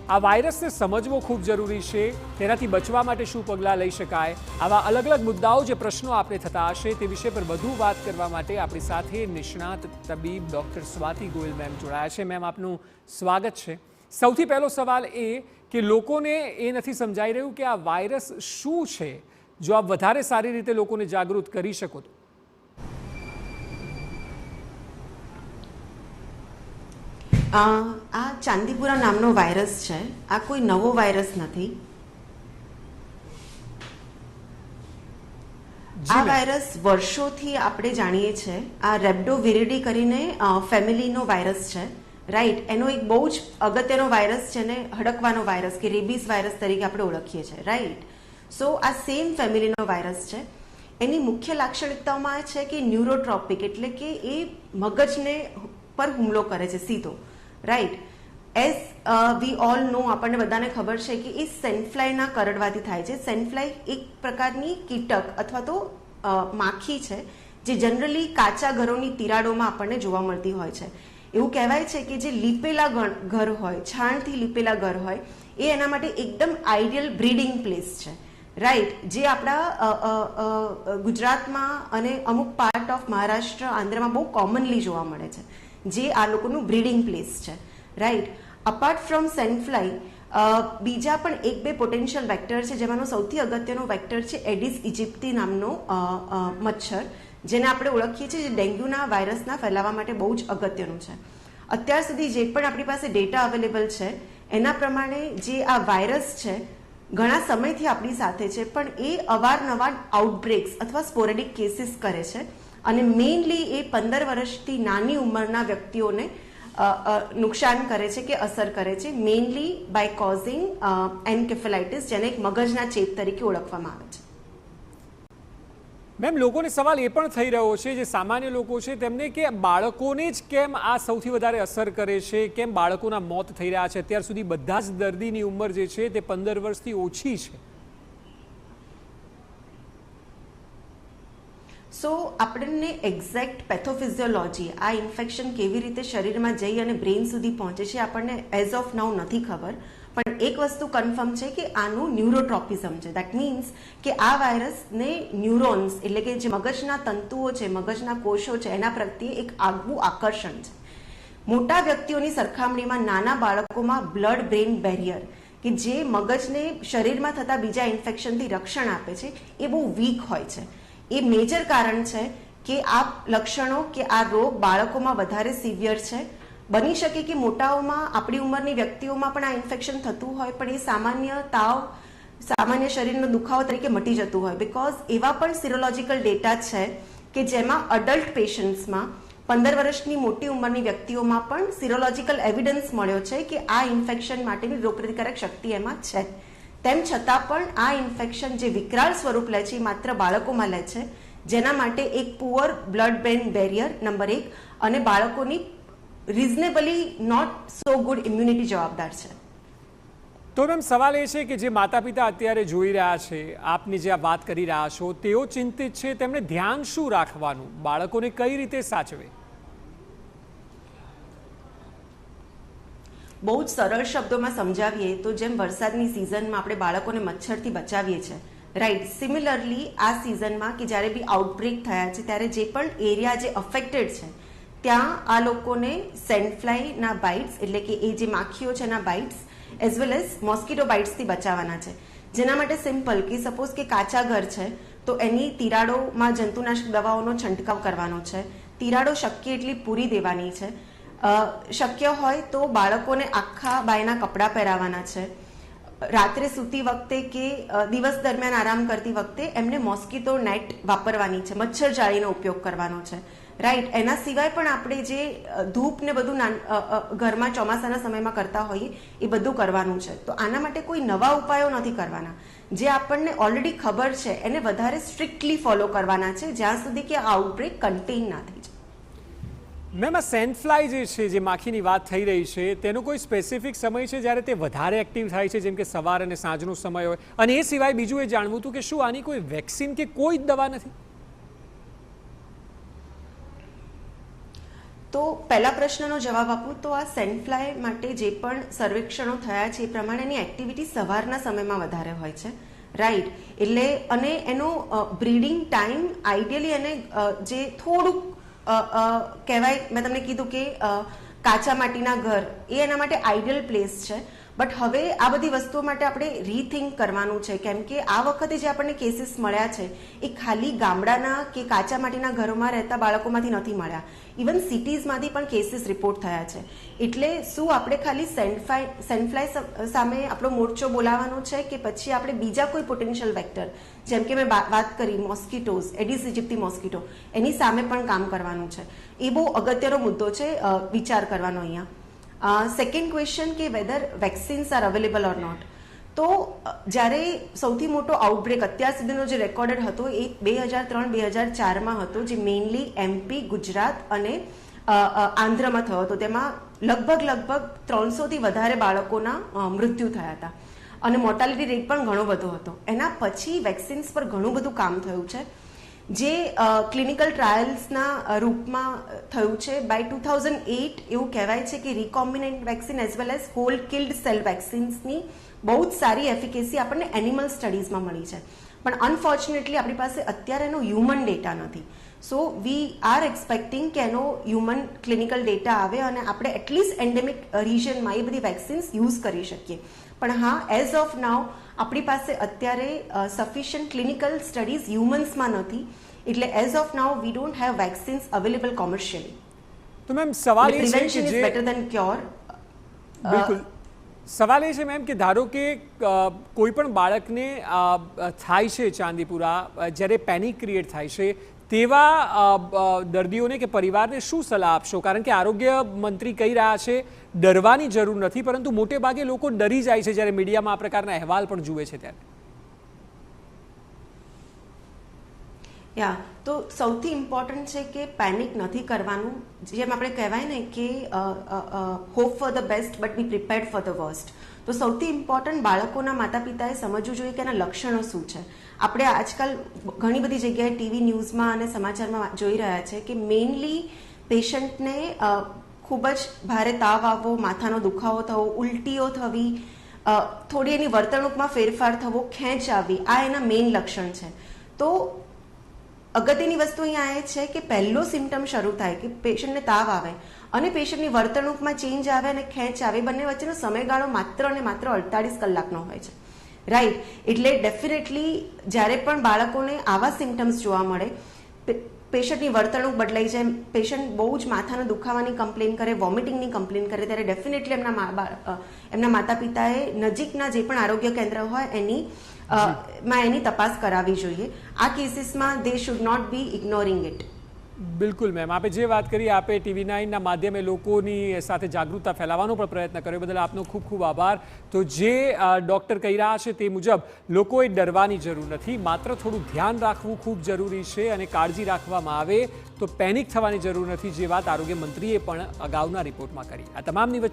આ વાયરસને સમજવો ખૂબ જરૂરી છે, તેનાથી બચવા માટે શું પગલાં લઈ શકાય, આવા અલગ અલગ મુદ્દાઓ જે પ્રશ્નો આપણે થતા હશે તે વિષય પર વધુ વાત કરવા માટે આપણી સાથે નિષ્ણાત તબીબ ડૉક્ટર સ્વાતિ ગોયલ મેમ જોડાયા છે. મેમ, આપનું સ્વાગત છે. સૌથી પહેલો સવાલ એ કે લોકોને એ નથી સમજાઈ રહ્યું કે આ વાયરસ શું છે. જો આપ વધારે સારી રીતે લોકોને જાગૃત કરી શકો તો. આ ચાંદીપુરા નામનો વાયરસ છે. આ કોઈ નવો વાયરસ નથી. આ વાયરસ વર્ષોથી આપણે જાણીએ છીએ. આ રેબડોવિરિડી કરીને ફેમિલીનો વાયરસ છે, રાઈટ. એનો એક બહુ જ અગત્યનો વાયરસ છે ને હડકવાનો વાયરસ કે રેબીસ વાયરસ તરીકે આપણે ઓળખીએ છીએ, રાઈટ. સો આ સેમ ફેમિલીનો વાયરસ છે. એની મુખ્ય લાક્ષણિકતાઓમાં એ છે કે ન્યુરોટ્રોપિક, એટલે કે એ મગજને પર હુમલો કરે છે સીધો, right. As we all know, આપણને બધાને ખબર છે કે એ સેન્ડફ્લાયના કરડવાથી થાય છે. સેન્ડફ્લાય એક પ્રકારની કીટક અથવા તો માખી છે જે જનરલી કાચા ઘરોની તિરાડોમાં આપણને જોવા મળતી હોય છે. એવું કહેવાય છે કે જે લીપેલા ઘર હોય, છાણથી લીપેલા ઘર હોય, એ એના માટે એકદમ આઈડિયલ બ્રીડિંગ પ્લેસ છે, રાઈટ. જે આપણા ગુજરાતમાં અને અમુક પાર્ટ ઓફ મહારાષ્ટ્ર, આંધ્રમાં બહુ કોમનલી જોવા મળે છે, જે આ લોકોનું બ્રીડિંગ પ્લેસ છે, રાઈટ. અપાર્ટ ફ્રોમ સેન્ડફ્લાય બીજા પણ એક બે પોટેન્શિયલ વેક્ટર છે, જેમાંનો સૌથી અગત્યનો વેક્ટર છે એડિસ ઇજિપ્તી નામનો મચ્છર, જેને આપણે ઓળખીએ છીએ, જે ડેન્ગ્યુના વાયરસના ફેલાવા માટે બહુ જ અગત્યનું છે. અત્યાર સુધી જે પણ આપણી પાસે ડેટા અવેલેબલ છે એના પ્રમાણે જે આ વાયરસ છે ઘણા સમયથી આપણી સાથે છે, પણ એ અવારનવાર આઉટબ્રેક્સ અથવા સ્પોરેડિક કેસીસ કરે છે અને મેઇનલી એ 15 વર્ષથી નાની ઉંમરના વ્યક્તિઓને નુકસાન કરે છે કે અસર કરે છે, મેઇનલી બાય કોઝિંગ એન્કેફેલાઇટિસ, જેને એક મગજના ચેપ તરીકે ઓળખવામાં આવે છે. મેમ, લોકોને સવાલ એ પણ થઈ રહ્યો છે, જે સામાન્ય લોકો છે તેમને, કે બાળકોને જ કેમ આ સૌથી વધારે અસર કરે છે, કેમ બાળકોના મોત થઈ રહ્યા છે. અત્યાર સુધી બધા જ દર્દીની ઉંમર જે છે તે 15 વર્ષથી ઓછી છે. સો આપણને એક્ઝેક્ટ પેથોફિઝિયોલોજી, આ ઇન્ફેક્શન કેવી રીતે શરીરમાં જઈ અને બ્રેઇન સુધી પહોંચે છે, આપણને એઝ ઓફ નાઉ નથી ખબર. પણ એક વસ્તુ કન્ફર્મ છે કે આનું ન્યુરોટ્રોપિઝમ છે. દેટ મીન્સ કે આ વાયરસને ન્યુરોન્સ, એટલે કે જે મગજના તંતુઓ છે, મગજના કોષો છે, એના પ્રત્યે એક આગવું આકર્ષણ છે. મોટા વ્યક્તિઓની સરખામણીમાં નાના બાળકોમાં બ્લડ બ્રેઇન બેરિયર, કે જે મગજને શરીરમાં થતા બીજા ઇન્ફેક્શનથી રક્ષણ આપે છે, એ બહુ વીક હોય છે. એ મેજર કારણ છે કે આ લક્ષણો કે આ રોગ બાળકોમાં વધારે સિવિયર છે. બની શકે કે મોટાઓમાં, આપણી ઉંમરની વ્યક્તિઓમાં પણ આ ઇન્ફેક્શન થતું હોય, પણ એ સામાન્ય તાવ, સામાન્ય શરીરનો દુખાવો તરીકે મટી જતું હોય. બિકોઝ એવા પણ સિરોલોજીકલ ડેટા છે કે જેમાં અડલ્ટ પેશન્ટ્સમાં, 15 વર્ષની મોટી ઉંમરની વ્યક્તિઓમાં પણ સિરોલોજીકલ એવિડન્સ મળ્યો છે કે આ ઇન્ફેક્શન માટેની રોગપ્રતિકારક શક્તિ એમાં છે. તેમ છતાં પણ આ ઇન્ફેક્શન જે વિકરાળ સ્વરૂપ લે છે એ માત્ર બાળકોમાં લે છે, જેના માટે એક poor blood brain barrier number 1 અને બાળકોની reasonably not so good immunity જવાબદાર છે. તો મેમ, સવાલ એ છે કે જે માતા પિતા અત્યારે જોઈ રહ્યા છે, આપની જે વાત કરી રહ્યા છો, તેઓ ચિંતિત છે, તેમને ધ્યાન શું રાખવાનું, બાળકોને કઈ રીતે સાચવે? બહુ જ સરળ શબ્દોમાં સમજાવીએ તો જેમ વરસાદની સિઝનમાં આપણે બાળકોને મચ્છરથી બચાવીએ છીએ, રાઈટ, સિમિલરલી આ સિઝનમાં કે જ્યારે બી આઉટબ્રેક થયા છે ત્યારે જે પણ એરિયા જે અફેક્ટેડ છે ત્યાં આ લોકોને સેન્ડફ્લાયના બાઇટ્સ, એટલે કે એ જે માખીઓ છે એના bites, as well as mosquito બાઇટ્સથી બચાવવાના છે. જેના માટે સિમ્પલ કે સપોઝ કે કાચા ઘર છે તો એની તિરાડોમાં જંતુનાશક દવાઓનો છંટકાવ કરવાનો છે. તિરાડો શક્ય એટલી પૂરી દેવાની છે. શક્ય હોય તો બાળકોને આખા બાયના કપડાં પહેરાવાના છે. રાત્રે સૂતી વખતે કે દિવસ દરમિયાન આરામ કરતી વખતે એમને મોસ્કીટો નેટ વાપરવાની છે, મચ્છર જાળીનો ઉપયોગ કરવાનો છે, રાઈટ. એના સિવાય પણ આપણે જે ધૂપ ને બધું ઘરમાં ચોમાસાના સમયમાં કરતા હોઈએ એ બધું કરવાનું છે. તો આના માટે કોઈ નવા ઉપાયો નથી કરવાના. જે આપણને ઓલરેડી ખબર છે એને વધારે સ્ટ્રિક્ટલી ફોલો કરવાના છે, જ્યાં સુધી કે આ આઉટબ્રેક કન્ટેન ના થઈ જાય. મેમ, આ સેન્ડફ્લાય જે છે, જે માખીની વાત થઈ રહી છે, તેનો કોઈ સ્પેસિફિક સમય છે જ્યારે તે વધારે એક્ટિવ થાય છે, જેમ કે સવાર અને સાંજનો સમય હોય? અને એ સિવાય બીજું એ જાણવું હતું કે શું આની કોઈ વેક્સિન કે કોઈ જ દવા નથી? તો પહેલા પ્રશ્નનો જવાબ આપું તો આ સેન્ડફ્લાય માટે જે પણ સર્વેક્ષણો થયા છે એ પ્રમાણેની એક્ટિવિટી સવારના સમયમાં વધારે હોય છે, રાઈટ. એટલે અને એનો બ્રીડિંગ ટાઈમ આઈડિયલી એને જે થોડુંક કહેવાય, મેં તમને કીધું કે કાચા માટીના ઘર એ એના માટે આઈડિયલ પ્લેસ છે. બટ હવે આ બધી વસ્તુઓ માટે આપણે રીથિંક કરવાનું છે, કેમ કે આ વખતે જે આપણને કેસીસ મળ્યા છે એ ખાલી ગામડાના કે કાચા માટીના ઘરોમાં રહેતા બાળકોમાંથી નથી મળ્યા, ઇવન સિટીઝમાંથી પણ કેસીસ રિપોર્ટ થયા છે. એટલે શું આપણે ખાલી સેન્ડફ્લાય સામે આપણો મોરચો બોલાવવાનો છે કે પછી આપણે બીજા કોઈ પોટેન્શિયલ વેક્ટર, જેમ કે મેં વાત કરી મોસ્કીટોઝ, એડિસ ઇજિપ્તી મોસ્કીટો, એની સામે પણ કામ કરવાનું છે? એ બહુ અગત્યનો મુદ્દો છે વિચાર કરવાનો અહીંયા. સેકન્ડ ક્વેશ્ચન કે whether vaccines are available or not. તો જ્યારે સૌથી મોટો આઉટબ્રેક અત્યાર સુધીનો જે રેકોર્ડેડ હતો એ 2003-2004માં હતો, જે મેઇનલી MP, ગુજરાત અને આંધ્રમાં થયો હતો. તેમાં લગભગ 300થી વધારે બાળકોના મૃત્યુ થયા હતા અને મોર્ટાલિટી રેટ પણ ઘણો બધો હતો. એના પછી વેક્સિન્સ પર ઘણું બધું કામ થયું છે, જે ક્લિનિકલ ટ્રાયલ્સના રૂપમાં થયું છે. બાય 2008 એવું કહેવાય છે કે recombinant vaccine as well as whole killed cell વેક્સિન્સની બહુ જ સારી એફિકેસી આપણને એનિમલ સ્ટડીઝમાં મળી છે. પણ અનફોર્ચ્યુનેટલી આપણી પાસે અત્યારે એનો હ્યુમન ડેટા નથી. સો વી આર એક્સપેક્ટિંગ કે એનો હ્યુમન ક્લિનિકલ ડેટા આવે અને આપણે એટલીસ્ટ એન્ડેમિક રિજનમાં એ બધી વેક્સિન્સ યુઝ કરી શકીએ. પણ હા, એઝ ઓફ નાવ આપણી પાસે અત્યારે સફિશિયન્ટ ક્લિનિકલ સ્ટડીઝ હ્યુમન્સમાં નથી, એટલે as of now we don't have vaccines available commercially. તો મેમ સવાલ એ છે પ્રિવેન્શન ઇઝ કે બેટર ધેન ક્યોર. બિલકુલ, સવાલ એ છે મેમ કે ધારો કે કોઈ પણ બાળકને થાય છે ચાંદીપુરા, જ્યારે પેનિક ક્રિએટ થાય છે, તેવા દર્દીઓને કે પરિવારને શું સલાહ આપશો? કારણ કે આરોગ્ય મંત્રી કહી રહ્યા છે ડરવાની જરૂર નથી, પરંતુ મોટે ભાગે લોકો ડરી જાય છે જ્યારે મીડિયામાં આ પ્રકારના અહેવાલ પણ જુએ છે ત્યારે. તો સૌથી ઇમ્પોર્ટન્ટ છે કે પેનિક નથી કરવાનું. જેમ આપણે કહેવાય ને કે hope for the best but be prepared for the worst. તો સૌથી ઇમ્પોર્ટન્ટ બાળકોના માતા પિતાએ સમજવું જોઈએ કે એના લક્ષણો શું છે. આપણે આજકાલ ઘણી બધી જગ્યાએ ટીવી ન્યૂઝમાં અને સમાચારમાં જોઈ રહ્યા છે કે મેઇનલી પેશન્ટને ખૂબ જ ભારે તાવ આવવો, માથાનો દુખાવો થવો, ઉલટીઓ થવી, થોડી એની વર્તણૂકમાં ફેરફાર થવો, ખેંચ આવવી, આ એના મેઇન લક્ષણ છે. તો અગત્યની વસ્તુ અહીંયા એ છે કે પહેલો સિમ્ટમ શરૂ થાય કે પેશન્ટને તાવ આવે અને પેશન્ટની વર્તણૂકમાં ચેન્જ આવે અને ખેંચ આવે, બંને વચ્ચેનો સમયગાળો માત્ર અને માત્ર 48 કલાકનો હોય છે, રાઈટ. એટલે ડેફિનેટલી જ્યારે પણ બાળકોને આવા સિમ્ટમ્સ જોવા મળે, પેશન્ટની વર્તણૂક બદલાઈ જાય, પેશન્ટ બહુ જ માથાના દુખાવાની કમ્પ્લેન કરે, વોમિટિંગની કમ્પ્લેન કરે, ત્યારે ડેફિનેટલી એમના માતા પિતાએ નજીકના જે પણ આરોગ્ય કેન્દ્ર હોય એની તપાસ કરાવવી જોઈએ. આ કેસીસમાં they should not be ignoring it. બિલકુલ મેમ, આપે જે વાત કરી, આપે TV9ના માધ્યમે લોકોની સાથે જાગૃતતા ફેલાવવાનો પણ પ્રયત્ન કર્યો, બદલ આપનો ખૂબ ખૂબ આભાર. તો જે ડૉક્ટર કહી રહ્યા છે તે મુજબ લોકોએ ડરવાની જરૂર નથી, માત્ર થોડું ધ્યાન રાખવું ખૂબ જરૂરી છે અને કાળજી રાખવામાં આવે તો પેનિક થવાની જરૂર નથી, જે વાત આરોગ્ય મંત્રીએ પણ અગાઉના રિપોર્ટમાં કરી. આ તમામની વચ્ચે